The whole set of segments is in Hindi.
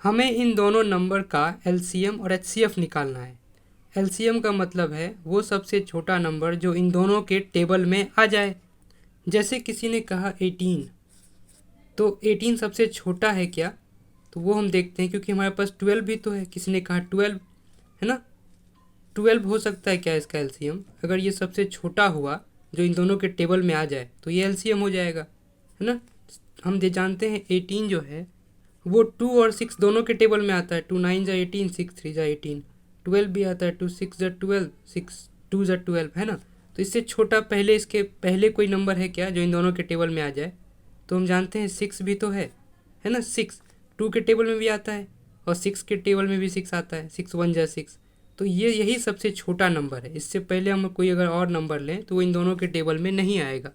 हमें इन दोनों नंबर का एलसीएम और एचसीएफ निकालना है। एलसीएम का मतलब है वो सबसे छोटा नंबर जो इन दोनों के टेबल में आ जाए। जैसे किसी ने कहा 18, तो 18 सबसे छोटा है क्या? तो वो हम देखते हैं, क्योंकि हमारे पास 12 भी तो है। किसी ने कहा 12, है ना? 12 हो सकता है क्या इसका एलसीएम? अगर ये सबसे छोटा हुआ जो इन दोनों के टेबल में आ जाए तो ये एलसीएम हो जाएगा, है ना? हम जानते हैं 18 जो है वो 2 और 6 दोनों के टेबल में आता है। 2 9 जा 18, 6 3 जा 18। 12 भी आता है, 2 6 जा 12, 6 2 जा 12, है ना? तो इससे छोटा पहले इसके पहले कोई नंबर है क्या जो इन दोनों के टेबल में आ जाए? तो हम जानते हैं 6 भी तो है ना? 6 2 के टेबल में भी आता है और 6 के टेबल में भी 6 आता है। 6 1 जा 6। तो ये यही सबसे छोटा नंबर है। इससे पहले हम कोई अगर और नंबर लें तो वो इन दोनों के टेबल में नहीं आएगा।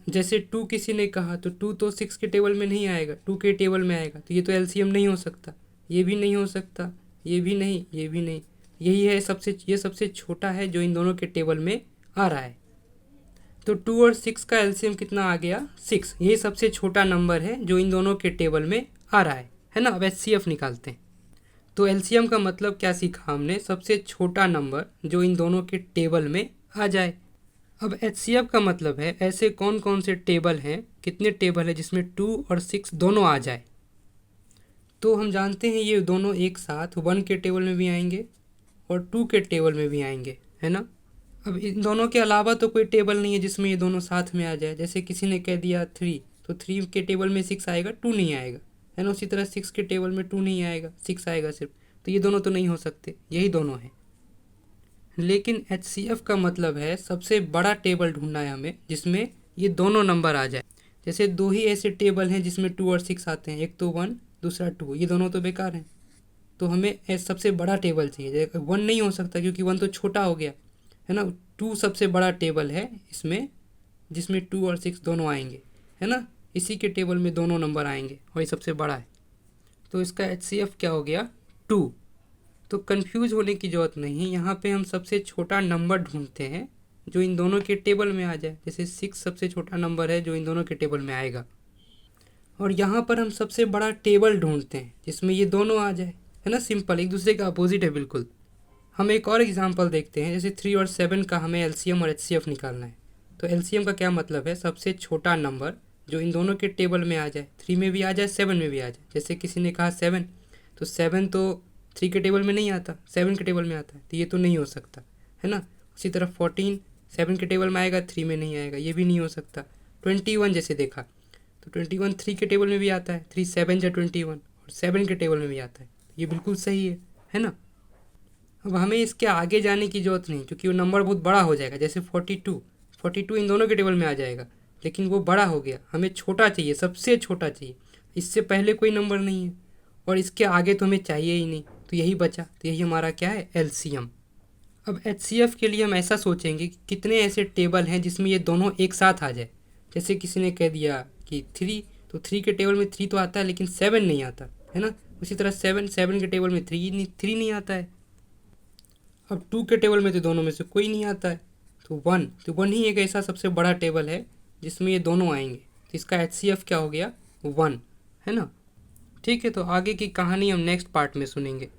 जैसे 2 किसी ने कहा तो 2 तो 6 के टेबल में नहीं आएगा, 2 के टेबल में आएगा। तो ये तो एलसीएम नहीं हो सकता, ये भी नहीं हो सकता, ये भी नहीं, ये भी नहीं। यही है ये सबसे छोटा है जो इन दोनों के टेबल में आ रहा है। तो 2 और 6 का एलसीएम कितना आ गया? 6। यही सबसे छोटा नंबर है जो इन दोनों के टेबल में आ रहा है ना? अब एचसीएफ निकालते हैं। तो एलसीएम का मतलब क्या सीखा हमने? सबसे छोटा नंबर जो इन दोनों के टेबल में आ जाए। अब एचसीएफ का मतलब है ऐसे कौन कौन से टेबल हैं, कितने टेबल है जिसमें 2 और 6 दोनों आ जाए। तो हम जानते हैं ये दोनों एक साथ 1 के टेबल में भी आएंगे और 2 के टेबल में भी आएंगे, है ना? अब इन दोनों के अलावा तो कोई टेबल नहीं है जिसमें ये दोनों साथ में आ जाए। जैसे किसी ने कह दिया 3, तो 3 के टेबल में 6 आएगा, 2 नहीं आएगा, है ना? उसी तरह 6 के टेबल में 2 नहीं आएगा, 6 आएगा सिर्फ। तो ये दोनों तो नहीं हो सकते, यही दोनों हैं। लेकिन एचसीएफ का मतलब है सबसे बड़ा टेबल ढूंढना है हमें जिसमें ये दोनों नंबर आ जाए। जैसे दो ही ऐसे टेबल हैं जिसमें 2 और 6 आते हैं, एक तो 1, दूसरा 2। ये दोनों तो बेकार हैं। तो हमें सबसे बड़ा टेबल चाहिए। 1 नहीं हो सकता क्योंकि 1 तो छोटा हो गया, है ना? 2 सबसे बड़ा टेबल है इसमें जिसमें 2 और 6 दोनों आएंगे, है ना? इसी के टेबल में दोनों नंबर आएंगे और ये सबसे बड़ा है। तो इसका एचसीएफ क्या हो गया? 2। तो कंफ्यूज होने की ज़रूरत नहीं। यहाँ पे हम सबसे छोटा नंबर ढूंढते हैं जो इन दोनों के टेबल में आ जाए। जैसे 6 सबसे छोटा नंबर है जो इन दोनों के टेबल में आएगा। और यहाँ पर हम सबसे बड़ा टेबल ढूंढते हैं जिसमें ये दोनों आ जाए, है ना? सिंपल, एक दूसरे का अपोजिट है बिल्कुल। हम एक और एग्जांपल देखते हैं। जैसे 3 और 7 का हमें एलसीएम और एचसीएफ निकालना है। तो एलसीएम का क्या मतलब है? सबसे छोटा नंबर जो इन दोनों के टेबल में आ जाए। 3 में भी आ जाए, 7 में भी आ जाए। जैसे किसी ने कहा 7, तो 7 तो 3 के टेबल में नहीं आता, 7 के टेबल में आता है। तो ये तो नहीं हो सकता, है ना? उसी तरह 14 7 के टेबल में आएगा, 3 में नहीं आएगा, ये भी नहीं हो सकता। 21 जैसे देखा तो 21 3 के टेबल में भी आता है, 3 7 या 21, और 7 के टेबल में भी आता है। ये बिल्कुल सही है ना? अब हमें इसके आगे जाने की ज़रूरत नहीं क्योंकि वो नंबर बहुत बड़ा हो जाएगा। जैसे 42 इन दोनों के टेबल में आ जाएगा, लेकिन वो बड़ा हो गया। हमें छोटा चाहिए, सबसे छोटा चाहिए। इससे पहले कोई नंबर नहीं है और इसके आगे तो हमें चाहिए ही नहीं। तो यही बचा। तो यही हमारा क्या है? एलसीएम। अब एचसीएफ के लिए हम ऐसा सोचेंगे कि कितने ऐसे टेबल हैं जिसमें ये दोनों एक साथ आ जाए। जैसे किसी ने कह दिया कि 3, तो 3 के टेबल में 3 तो आता है लेकिन 7 नहीं आता, है ना? उसी तरह 7 के टेबल में 3 नहीं आता है। अब 2 के टेबल में तो दोनों में से कोई नहीं आता है। तो 1 ही एक ऐसा सबसे बड़ा टेबल है जिसमें ये दोनों आएंगे। तो इसका एचसीएफ क्या हो गया? 1, है ना? ठीक है, तो आगे की कहानी हम नेक्स्ट पार्ट में सुनेंगे।